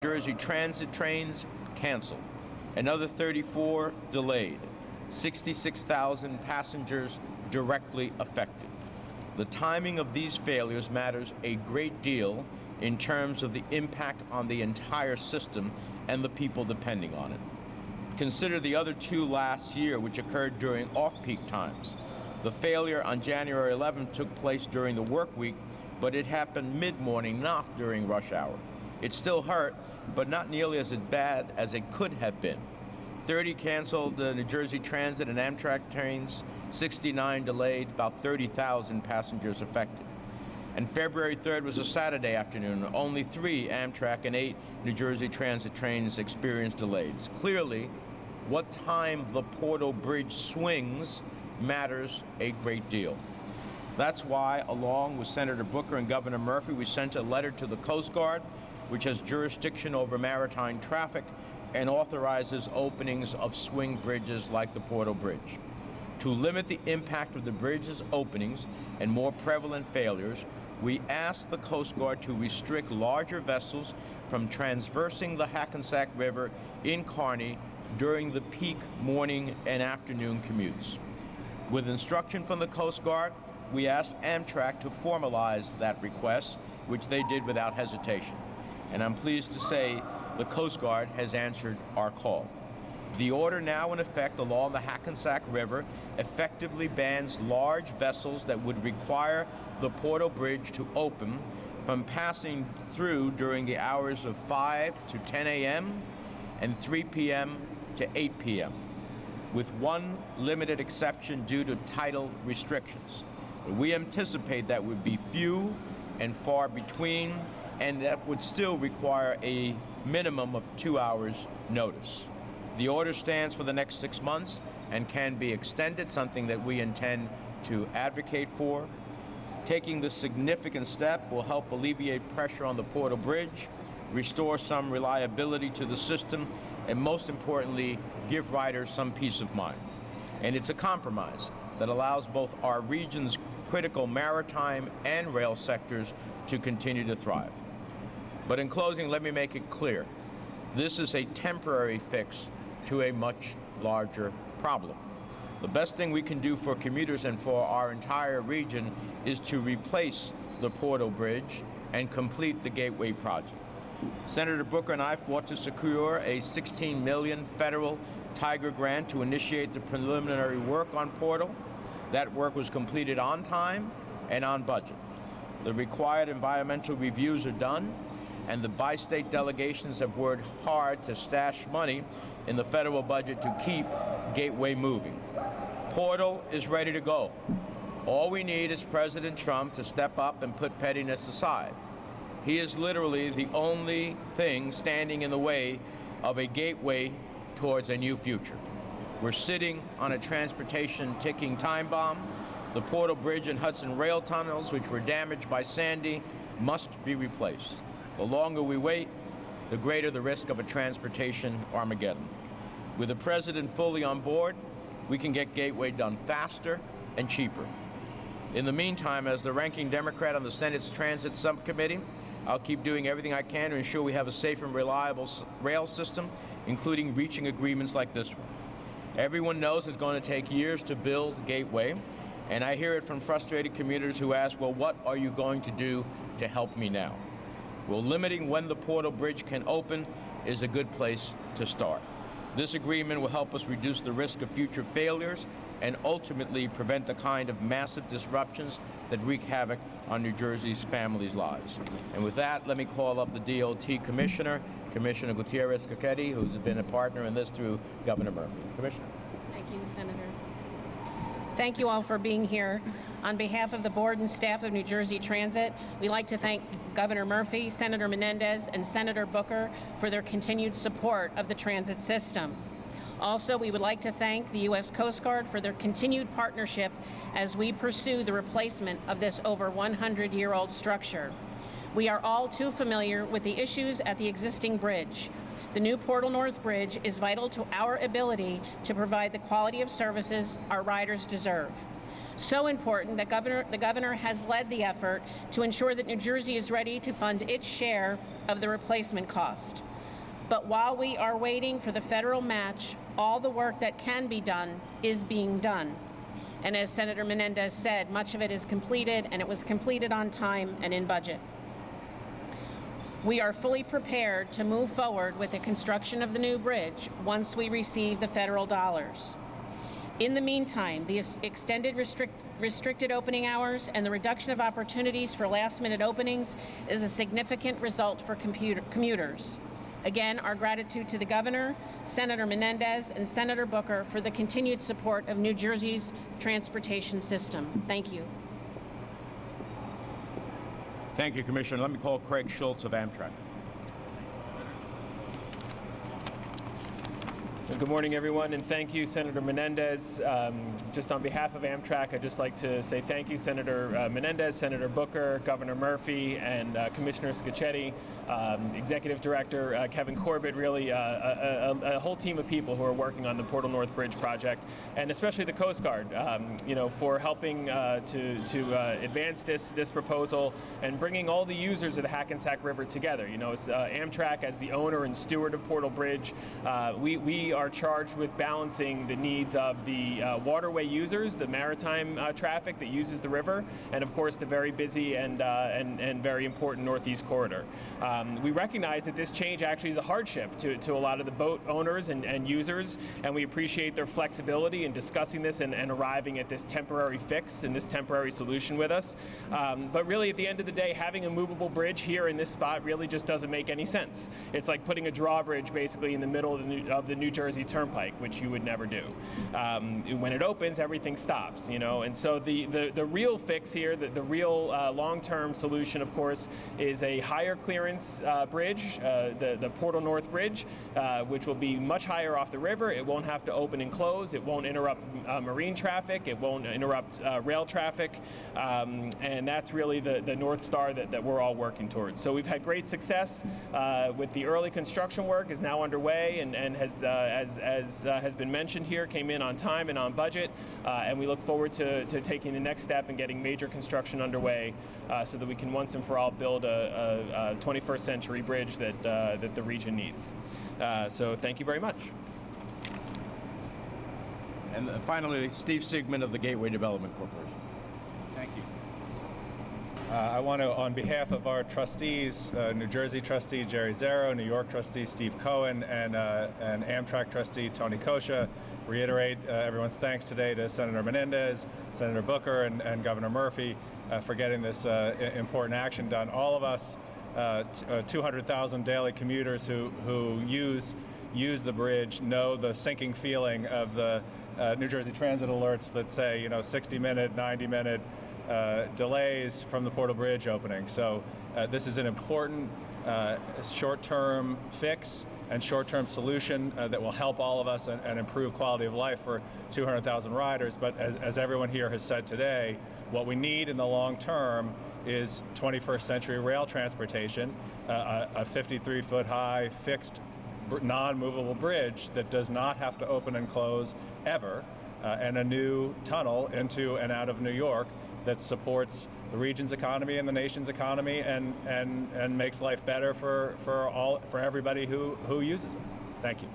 Jersey Transit trains canceled, another 34 delayed, 66,000 passengers directly affected. The timing of these failures matters a great deal in terms of the impact on the entire system and the people depending on it. Consider the other two last year, which occurred during off-peak times. The failure on January 11th took place during the work week, but it happened mid-morning, not during rush hour. It still hurt, but not nearly as bad as it could have been. 30 canceled New Jersey Transit and Amtrak trains, 69 delayed, about 30,000 passengers affected. And February 3rd was a Saturday afternoon. Only 3 Amtrak and 8 New Jersey Transit trains experienced delays. Clearly, what time the Portal Bridge swings matters a great deal. That's why, along with Senator Booker and Governor Murphy, we sent a letter to the Coast Guard, which has jurisdiction over maritime traffic and authorizes openings of swing bridges like the Portal Bridge. To limit the impact of the bridge's openings and more prevalent failures, we asked the Coast Guard to restrict larger vessels from transversing the Hackensack River in Kearney during the peak morning and afternoon commutes. With instruction from the Coast Guard, we asked Amtrak to formalize that request, which they did without hesitation. And I'm pleased to say the Coast Guard has answered our call. The order now in effect along the Hackensack River effectively bans large vessels that would require the Portal Bridge to open from passing through during the hours of 5 to 10 a.m. and 3 p.m. to 8 p.m., with one limited exception due to tidal restrictions. We anticipate that would be few and far between, and that would still require a minimum of 2 hours notice. The order stands for the next 6 months and can be extended, something that we intend to advocate for. Taking this significant step will help alleviate pressure on the Portal Bridge, restore some reliability to the system, and most importantly, give riders some peace of mind. And it's a compromise that allows both our region's critical maritime and rail sectors to continue to thrive. But in closing, let me make it clear. This is a temporary fix to a much larger problem. The best thing we can do for commuters and for our entire region is to replace the Portal Bridge and complete the Gateway project. Senator Booker and I fought to secure a $16 million federal Tiger grant to initiate the preliminary work on Portal. That work was completed on time and on budget. The required environmental reviews are done, and the bi-state delegations have worked hard to stash money in the federal budget to keep Gateway moving. Portal is ready to go. All we need is President Trump to step up and put pettiness aside. He is literally the only thing standing in the way of a gateway towards a new future. We're sitting on a transportation ticking time bomb. The Portal Bridge and Hudson rail tunnels, which were damaged by Sandy, must be replaced. The longer we wait, the greater the risk of a transportation Armageddon. With the President fully on board, we can get Gateway done faster and cheaper. In the meantime, as the ranking Democrat on the Senate's Transit Subcommittee, I'll keep doing everything I can to ensure we have a safe and reliable rail system, including reaching agreements like this one. Everyone knows it's going to take years to build Gateway, and I hear it from frustrated commuters who ask, well, what are you going to do to help me now? Well, limiting when the Portal Bridge can open is a good place to start. This agreement will help us reduce the risk of future failures and ultimately prevent the kind of massive disruptions that wreak havoc on New Jersey's families' lives. And with that, let me call up the DOT Commissioner, Commissioner Gutierrez-Coquetti, who's been a partner in this through Governor Murphy. Commissioner. Thank you, Senator. Thank you all for being here. On behalf of the board and staff of New Jersey Transit, we'd like to thank Governor Murphy, Senator Menendez, and Senator Booker for their continued support of the transit system. Also, we would like to thank the U.S. Coast Guard for their continued partnership as we pursue the replacement of this over 100-year-old structure. We are all too familiar with the issues at the existing bridge. The new Portal North Bridge is vital to our ability to provide the quality of services our riders deserve. So important that the governor has led the effort to ensure that New Jersey is ready to fund its share of the replacement cost. But while we are waiting for the federal match, all the work that can be done is being done. And as Senator Menendez said, much of it is completed, and it was completed on time and in budget. We are fully prepared to move forward with the construction of the new bridge once we receive the federal dollars. In the meantime, the extended restricted opening hours and the reduction of opportunities for last-minute openings is a significant result for commuters. Again, our gratitude to the governor, Senator Menendez, and Senator Booker for the continued support of New Jersey's transportation system. Thank you. Thank you, Commissioner. Let me call Craig Schultz of Amtrak. Good morning, everyone, and thank you, Senator Menendez. Just on behalf of Amtrak, I'd just like to say thank you, Senator Menendez, Senator Booker, Governor Murphy, and Commissioner Scacchetti, Executive Director Kevin Corbett, really a whole team of people who are working on the Portal North Bridge project, and especially the Coast Guard, for helping to advance this proposal and bringing all the users of the Hackensack River together. Amtrak, as the owner and steward of Portal Bridge, we are charged with balancing the needs of the waterway users, the maritime traffic that uses the river, and of course the very busy and very important Northeast corridor. We recognize that this change actually is a hardship to a lot of the boat owners and users, and we appreciate their flexibility in discussing this and arriving at this temporary fix and this temporary solution with us. But really, at the end of the day, having a movable bridge here in this spot really just doesn't make any sense. It's like putting a drawbridge basically in the middle of the New Jersey Turnpike, which you would never do. When it opens, everything stops, and so the real fix here, the real long-term solution, of course, is a higher clearance bridge, the Portal North Bridge, which will be much higher off the river. It won't have to open and close. It won't interrupt marine traffic. It won't interrupt rail traffic, and that's really the North Star that we're all working towards. So we've had great success with the early construction work is now underway and has as has been mentioned here, came in on time and on budget, and we look forward to taking the next step and getting major construction underway so that we can once and for all build a 21st century bridge that the region needs. So thank you very much. And finally, Steve Sigmund of the Gateway Development Corporation. Thank you. I want to, on behalf of our trustees, New Jersey trustee Jerry Zero, New York trustee Steve Cohen, and Amtrak trustee Tony Kosha, reiterate everyone's thanks today to Senator Menendez, Senator Booker, and Governor Murphy for getting this important action done. All of us, 200,000 daily commuters who use the bridge know the sinking feeling of the New Jersey Transit alerts that say, 60-minute, 90-minute delays from the Portal Bridge opening. So this is an important short-term fix and short-term solution that will help all of us and improve quality of life for 200,000 riders. But as everyone here has said today, what we need in the long term is 21st century rail transportation, a 53-foot high fixed non-movable bridge that does not have to open and close ever, and a new tunnel into and out of New York that supports the region's economy and the nation's economy and makes life better for everybody who uses it. Thank you.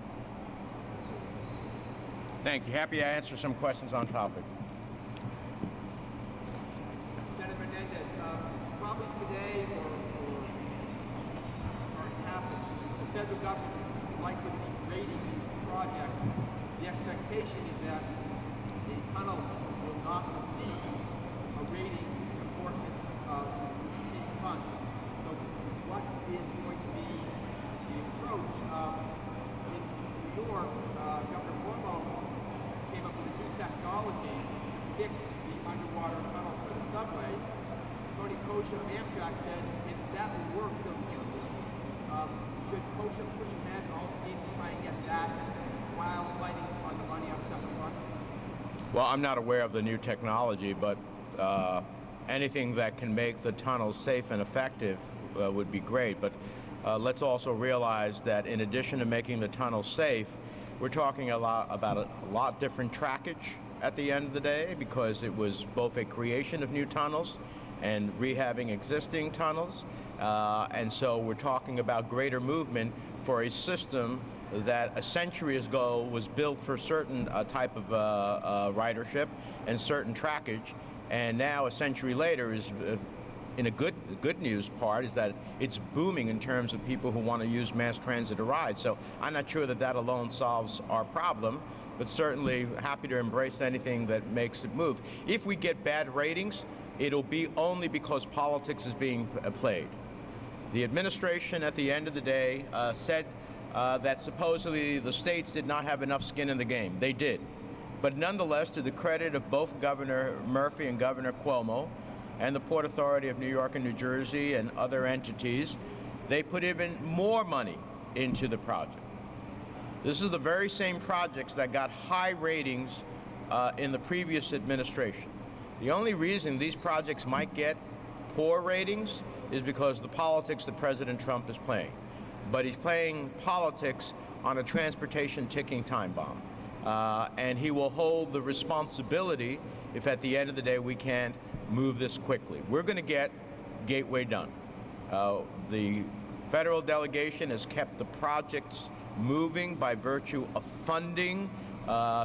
Thank you. Happy to answer some questions on topic. Senator Menendez, probably today or happened, the federal government is likely to be rating these projects. The expectation is that the tunnel will not receive a rating apportionment of receiving funds. So what is going to be the approach? In New York, Governor Cuomo came up with a new technology to fix the underwater tunnel for the subway. Tony Kosha of Amtrak says if that will work, they'll use it. Should Kosha push ahead all steam to try and get that while fighting on the money on the second front? Well, I'm not aware of the new technology, but anything that can make the tunnel safe and effective would be great. But let's also realize that in addition to making the tunnel safe, we're talking about a lot different trackage at the end of the day, because it was both a creation of new tunnels and rehabbing existing tunnels. And so we're talking about greater movement for a system that a century ago was built for certain type of ridership and certain trackage, and now a century later is in a good news part is that it's booming in terms of people who want to use mass transit to ride. So I'm not sure that that alone solves our problem, but certainly happy to embrace anything that makes it move. If we get bad ratings, it'll be only because politics is being played. The administration at the end of the day said that supposedly the states did not have enough skin in the game. They did. But nonetheless, to the credit of both Governor Murphy and Governor Cuomo and the Port Authority of New York and New Jersey and other entities, they put even more money into the project. This is the very same projects that got high ratings in the previous administration. The only reason these projects might get poor ratings is because of the politics that President Trump is playing. But he's playing politics on a transportation ticking time bomb. And he will hold the responsibility if at the end of the day we can't move this quickly. We're going to get Gateway done. The federal delegation has kept the projects moving by virtue of funding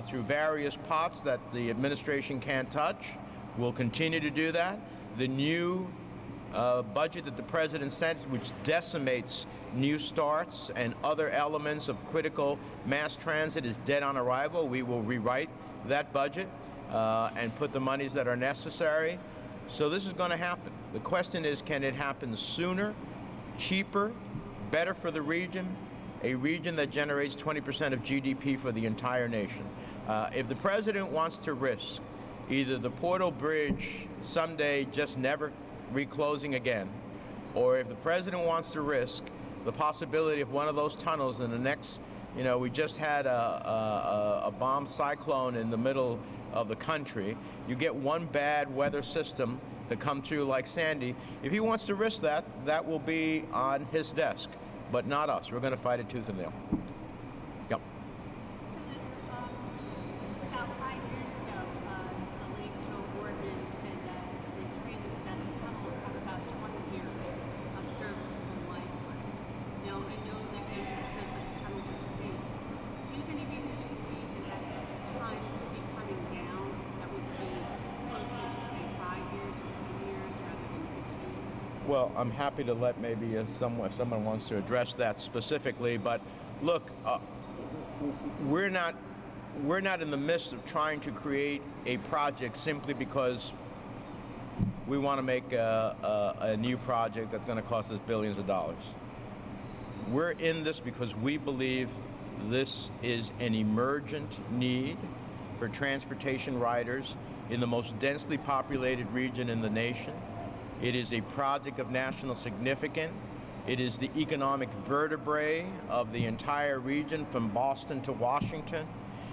through various pots that the administration can't touch. We'll continue to do that. The new budget that the president sent, which decimates new starts and other elements of critical mass transit, is dead on arrival. We will rewrite that budget and put the monies that are necessary. So this is going to happen. The question is, can it happen sooner, cheaper, better for the region, a region that generates 20% of GDP for the entire nation? If the president wants to risk either the Portal Bridge someday just never reclosing again, or if the president wants to risk the possibility of one of those tunnels in the next, we just had a bomb cyclone in the middle of the country. You get one bad weather system to come through like Sandy. If he wants to risk that, that will be on his desk, but not us. We're going to fight it tooth and nail. Yep. About 5 years ago, the late Joe Boardman said that the tunnels have about 20 years of serviceable life. Now, I know that Amtrak says that the tunnels are safe. Do you have any reason to believe that time could be coming down that would be closer to, say, 5 years or 10 years rather than 15? Well, I'm happy to let maybe if someone wants to address that specifically, but look, we're not in the midst of trying to create a project simply because we want to make a new project that's going to cost us billions of dollars. We're in this because we believe this is an emergent need for transportation riders in the most densely populated region in the nation. It is a project of national significance. It is the economic vertebrae of the entire region from Boston to Washington.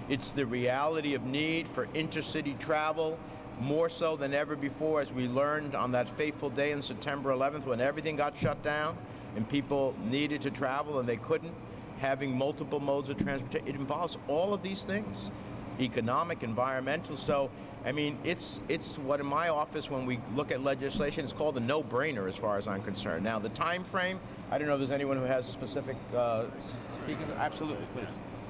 It's the reality of need for intercity travel, more so than ever before, as we learned on that fateful day on September 11th when everything got shut down and people needed to travel and they couldn't, having multiple modes of transportation. It involves all of these things, economic, environmental. So, I mean, it's what in my office, when we look at legislation, it's called a no-brainer as far as I'm concerned. Now, the time frame, I don't know if there's anyone who has a specific speaking. Absolutely, please.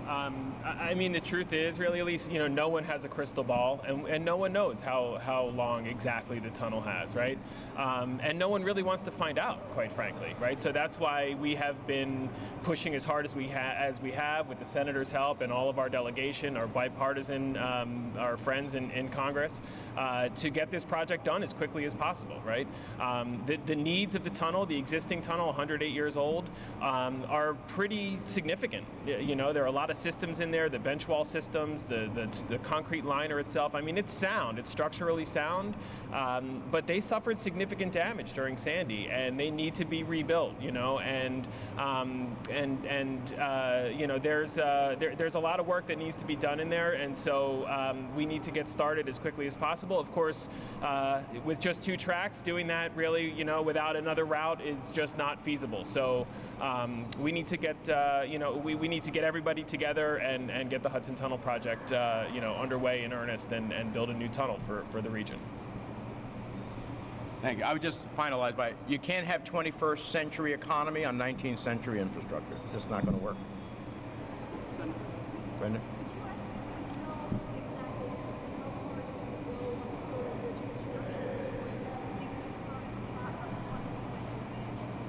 I mean, the truth is, really, at least, no one has a crystal ball, and no one knows how long exactly the tunnel has, right? And no one really wants to find out, quite frankly, right? So that's why we have been pushing as hard as we have with the senators' help and all of our delegation, our bipartisan, our friends in Congress, to get this project done as quickly as possible, right? The needs of the tunnel, the existing tunnel, 108 years old, are pretty significant. There are a lot of systems in there, the bench wall systems, the concrete liner itself. I mean, it's sound, it's structurally sound, but they suffered significant damage during Sandy, and they need to be rebuilt. There's a lot of work that needs to be done in there, and so we need to get started as quickly as possible. Of course, with just 2 tracks, doing that really, without another route is just not feasible. So we need to get, we need to get everybody together together and get the Hudson Tunnel project underway in earnest and build a new tunnel for the region. Thank you. I would just finalize by, you can't have 21st century economy on 19th century infrastructure. It's just not going to work. Brenda?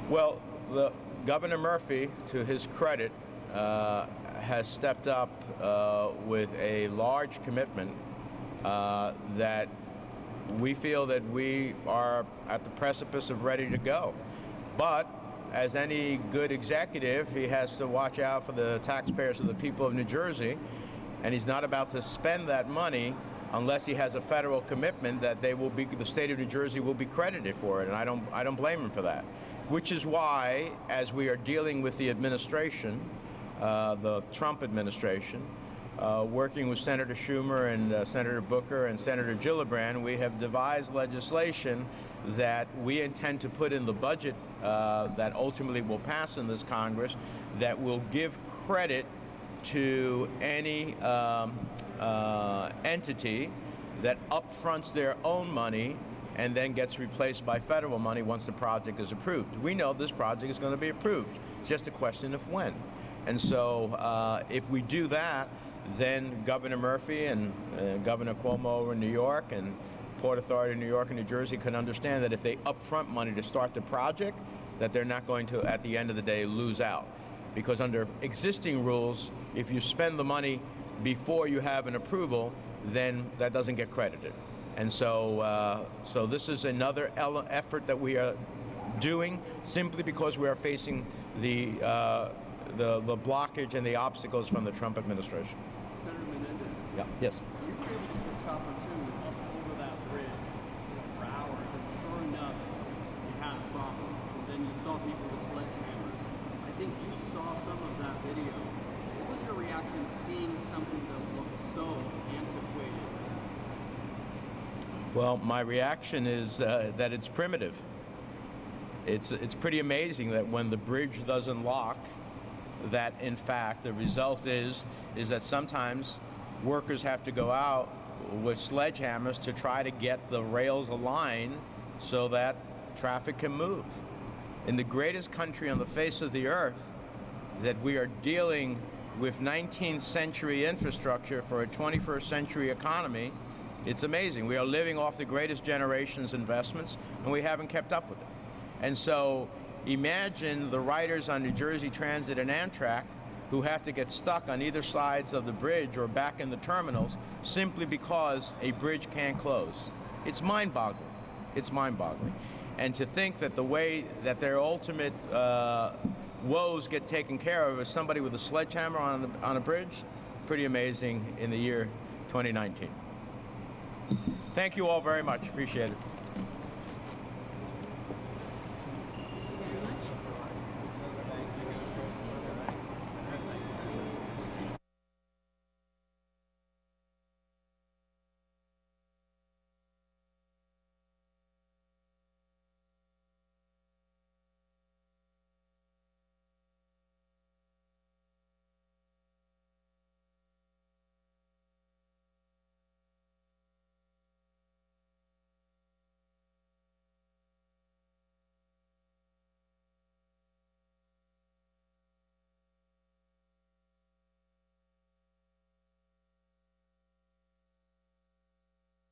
Well, Governor Murphy, to his credit, has stepped up with a large commitment that we feel that we are at the precipice of ready to go. But as any good executive, he has to watch out for the taxpayers of the people of New Jersey, and he's not about to spend that money unless he has a federal commitment that the state of New Jersey will be credited for it, and I don't blame him for that. Which is why, as we are dealing with the administration, the Trump administration, working with Senator Schumer and Senator Booker and Senator Gillibrand, we have devised legislation that we intend to put in the budget that ultimately will pass in this Congress that will give credit to any entity that upfronts their own money and then gets replaced by federal money once the project is approved. We know this project is going to be approved. It's just a question of when. And so if we do that, then Governor Murphy and Governor Cuomo over in New York and Port Authority of New York and New Jersey can understand that if they upfront money to start the project, that they're not going to, at the end of the day, lose out. Because under existing rules, if you spend the money before you have an approval, then that doesn't get credited. And so, so this is another effort that we are doing simply because we are facing the blockage and the obstacles from the Trump administration. Senator Menendez. Yeah. Yes. You were able to put Chopper 2 up over that bridge for hours, and sure enough, you had a problem. And then you saw people with sledgehammers. I think you saw some of that video. What was your reaction seeing something that looked so antiquated? Well, my reaction is that it's primitive. It's pretty amazing that when the bridge doesn't lock, that in fact the result is that sometimes workers have to go out with sledgehammers to try to get the rails aligned so that traffic can move. In the greatest country on the face of the earth, that we are dealing with 19th century infrastructure for a 21st century economy, it's amazing. We are living off the greatest generation's investments, and we haven't kept up with it. And so imagine the riders on New Jersey Transit and Amtrak who have to get stuck on either sides of the bridge or back in the terminals simply because a bridge can't close. It's mind-boggling. It's mind-boggling. And to think that the way that their ultimate woes get taken care of is somebody with a sledgehammer on a bridge, pretty amazing in the year 2019. Thank you all very much. Appreciate it.